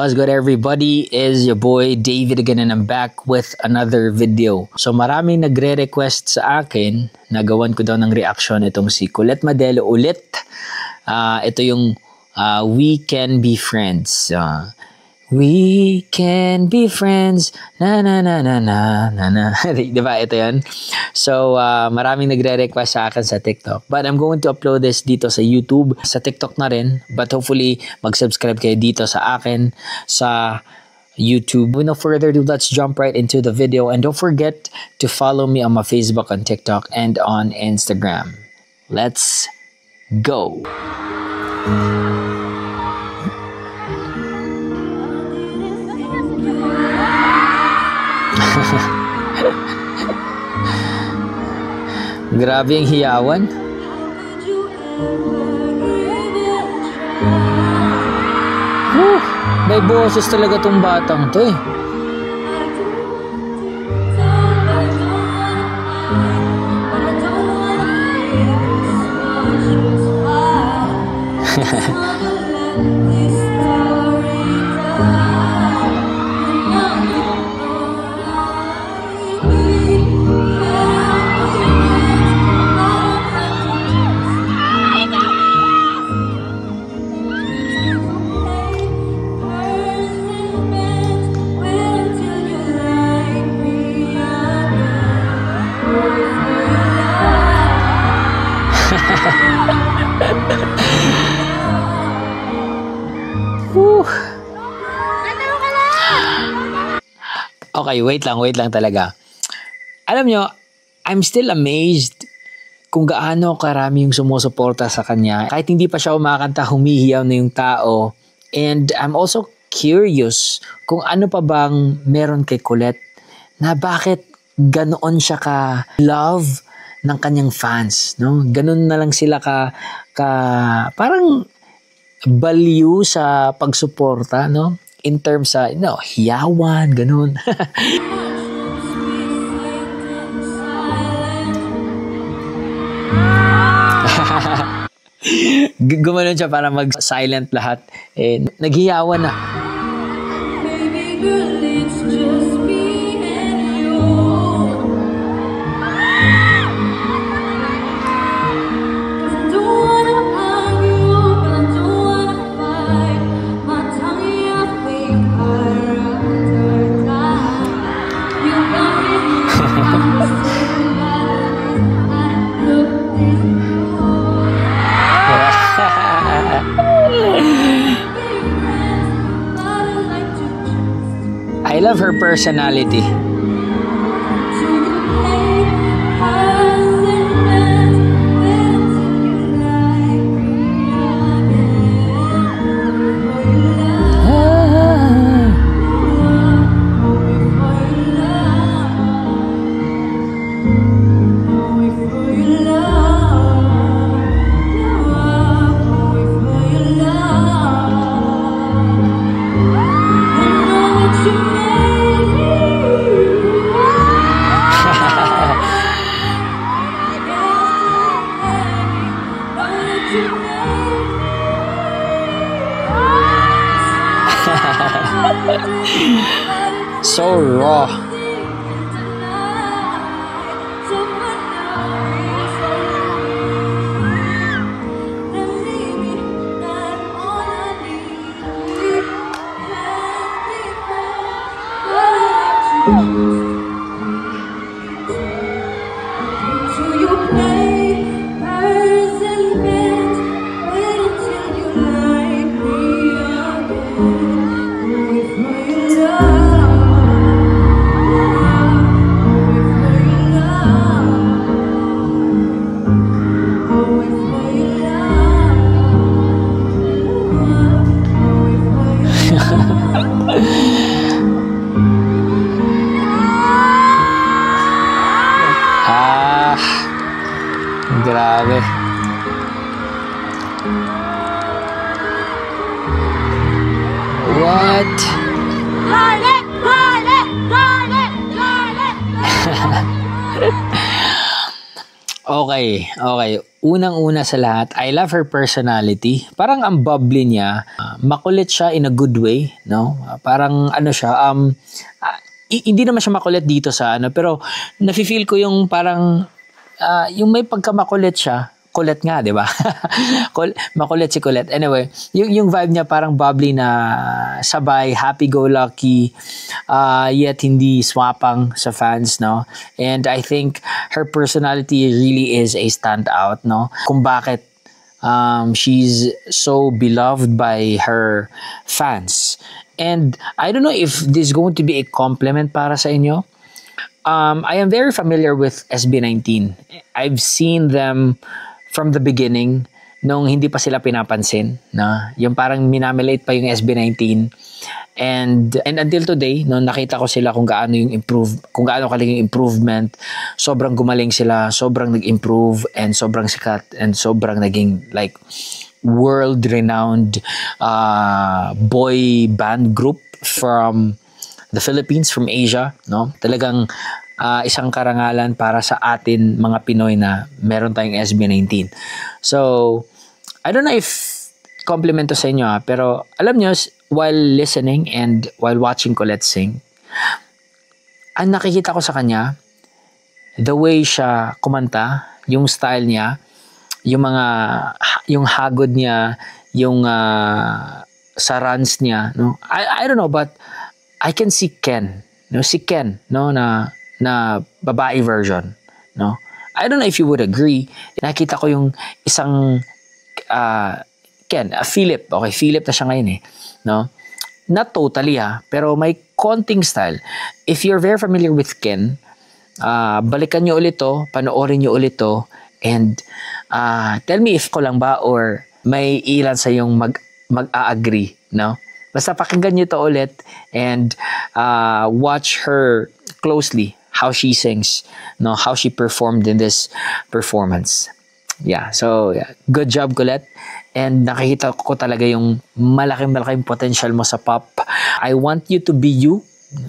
What's good everybody? Is your boy David again and I'm back with another video. So maraming nagre-request sa akin na gawan ko daw ng reaction itong si Colette Madelo ulit. Ito yung We Can Be Friends. We can be friends, na na na na na na na. Diba? Ito yan. So, maraming nagre-request sa akin sa TikTok. But I'm going to upload this dito sa YouTube, sa TikTok na rin. But hopefully, mag-subscribe kayo dito sa akin, sa YouTube. With no further ado, let's jump right into the video. And don't forget to follow me on my Facebook, on TikTok, and on Instagram. Let's go! Grabe ang hiyawan. May boses talaga tong batang to eh. Okay, wait lang talaga. Alam nyo, I'm still amazed kung gaano karami yung sumusuporta sa kanya. Kahit hindi pa siya umakanta, humihiyaw na yung tao. And I'm also curious kung ano pa bang meron kay Colette na bakit ganoon siya ka-love ng kanyang fans. No? Ganon na lang sila parang baliw sa pagsuporta, no? In terms sa, hiyawan, ganun. Gumanon siya para mag-silent lahat. Naghiyawan na. Baby girl, it's just me and you. Cause I don't wanna argue, but I don't wanna fight. My tongue I think I you got I love her personality. So raw. Grabe. What? Okay, okay. Unang-una sa lahat, I love her personality. Parang ang bubbly niya, makulit siya in a good way, no? Parang ano siya, hindi naman siya makulit dito sa ano, pero nafe-feel ko yung parang yung may pagkamakulit siya, kulit nga, di ba? Makulit si kulit. Anyway, yung vibe niya parang bubbly na sabay, happy-go-lucky, yet hindi swapang sa fans, no? And I think her personality really is a standout, no? Kung bakit she's so beloved by her fans. And I don't know if this is going to be a compliment para sa inyo. I am very familiar with SB19. I've seen them from the beginning nung hindi pa sila pinapansin, na yung parang minamaliit pa yung SB19, and until today no, nakita ko sila kung gaano kaling yung improvement. Sobrang gumaling sila, sobrang nag-improve, and sobrang sikat, and sobrang naging like world renowned boy band group from the Philippines, from Asia, no? Talagang isang karangalan para sa atin mga Pinoy na meron tayong SB19. So, I don't know if compliment to sa inyo, pero alam nyo, while listening and while watching Colette sing, ang nakikita ko sa kanya, the way siya kumanta, yung style niya, yung hagod niya, yung sa runs niya, no? I don't know, but I can see Ken, no? Si Ken, no, na babae version, no? I don't know if you would agree. Nakita ko yung isang Ken, Philip. Okay, Philip na siya ngayon eh, no? Not totally pero may konting style. If you're very familiar with Ken, balikan nyo ulit to, panoorin nyo ulit to, and tell me if ko lang ba or may ilan sa yung mag-a-agree, no? Basta pakinggan nyo to ulit and watch her closely, how she sings, no, how she performed in this performance. Yeah, so yeah, good job, Colette. And nakikita ko talaga yung malaking potential mo sa pop. I want you to be you.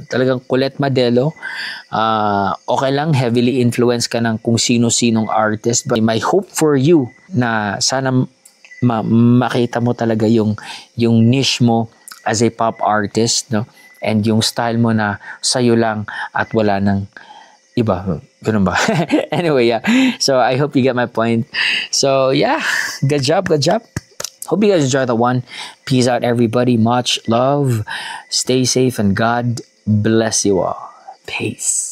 Talagang Colette Madelo. Okay lang, heavily influenced ka ng kung sino-sinong artist. But my hope for you na sana makita mo talaga yung niche mo as a pop artist, no? And yung style mo na sa'yo lang at wala nang iba. Ganun ba? Anyway, yeah. So, I hope you get my point. So, yeah. Good job. Hope you guys enjoy the one. Peace out, everybody. Much love. Stay safe, and God bless you all. Peace.